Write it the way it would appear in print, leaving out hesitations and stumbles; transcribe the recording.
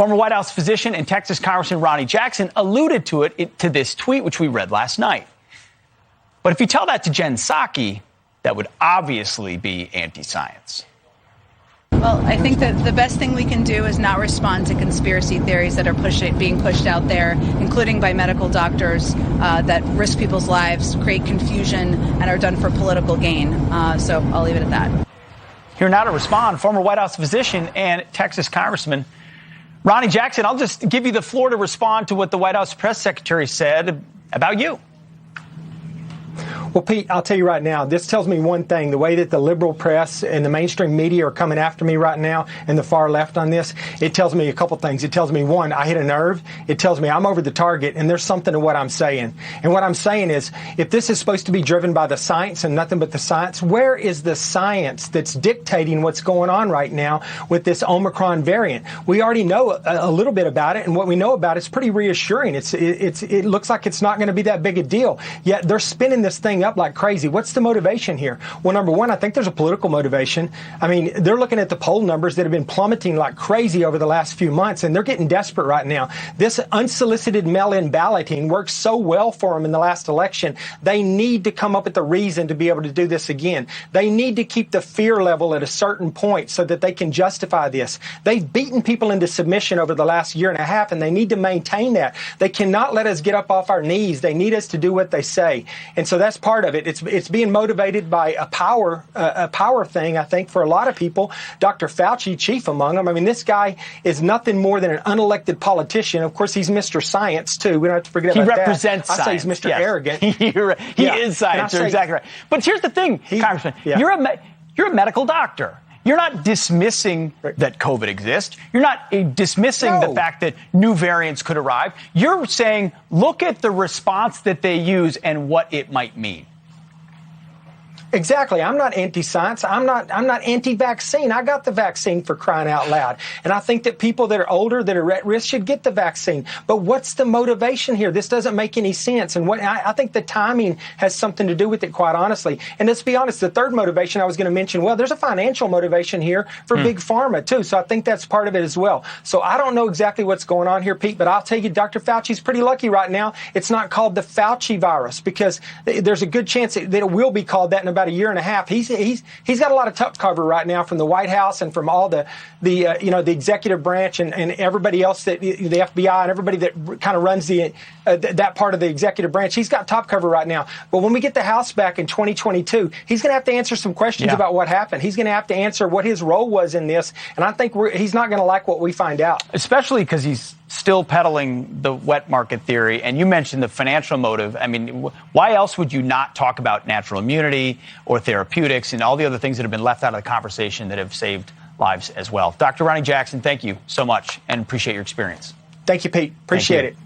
Former White House physician and Texas Congressman Ronny Jackson alluded to it to this tweet, which we read last night. But if you tell that to Jen Psaki, that would obviously be anti-science. Well, I think that the best thing we can do is not respond to conspiracy theories that are being pushed out there, including by medical doctors, that risk people's lives, create confusion, and are done for political gain. So I'll leave it at that. Here now to respond, former White House physician and Texas Congressman Ronny Jackson. I'll just give you the floor to respond to what the White House press secretary said about you. Well, Pete, I'll tell you right now, this tells me one thing. The way that the liberal press and the mainstream media are coming after me right now and the far left on this, it tells me a couple things. It tells me, one, I hit a nerve. It tells me I'm over the target, and there's something to what I'm saying. And what I'm saying is, if this is supposed to be driven by the science and nothing but the science, where is the science that's dictating what's going on right now with this Omicron variant? We already know a little bit about it, and what we know about it's pretty reassuring. It looks like it's not going to be that big a deal. Yet they're spinning this thing up like crazy. What's the motivation here? Well, number one, I think there's a political motivation. I mean, they're looking at the poll numbers that have been plummeting like crazy over the last few months, and they're getting desperate right now. This unsolicited mail-in balloting worked so well for them in the last election. They need to come up with a reason to be able to do this again. They need to keep the fear level at a certain point so that they can justify this. They've beaten people into submission over the last year and a half, and they need to maintain that. They cannot let us get up off our knees. They need us to do what they say. And so that's part of it. It's being motivated by a power thing, I think, for a lot of people. Dr. Fauci, chief among them. I mean, this guy is nothing more than an unelected politician. Of course, he's Mr. Science, too. We don't have to forget about that. He represents science. I say he's Mr. Yes. Arrogant. He is science. You're exactly right. But here's the thing, Congressman. Yeah. You're a medical doctor. You're not dismissing that COVID exists. You're not dismissing the fact that new variants could arrive. You're saying, look at the response that they use and what it might mean. Exactly. I'm not anti-science. I'm not anti-vaccine. I got the vaccine, for crying out loud. And I think that people that are older, that are at risk, should get the vaccine. But what's the motivation here? This doesn't make any sense. And I think the timing has something to do with it, quite honestly. And let's be honest, the third motivation I was going to mention, well, there's a financial motivation here for Big Pharma, too. So I think that's part of it as well. So I don't know exactly what's going on here, Pete, but I'll tell you, Dr. Fauci's pretty lucky right now. It's not called the Fauci virus, because there's a good chance that it will be called that in about a year and a half. He's got a lot of tough cover right now from the White House and from all the executive branch and everybody else, that the FBI and everybody that kind of runs that part of the executive branch. He's got top cover right now. But when we get the House back in 2022, he's going to have to answer some questions about what happened. He's going to have to answer what his role was in this. And I think he's not going to like what we find out. Especially because he's still peddling the wet market theory. And you mentioned the financial motive. I mean, why else would you not talk about natural immunity or therapeutics and all the other things that have been left out of the conversation that have saved lives as well? Dr. Ronny Jackson, thank you so much and appreciate your experience. Thank you, Pete. Appreciate it.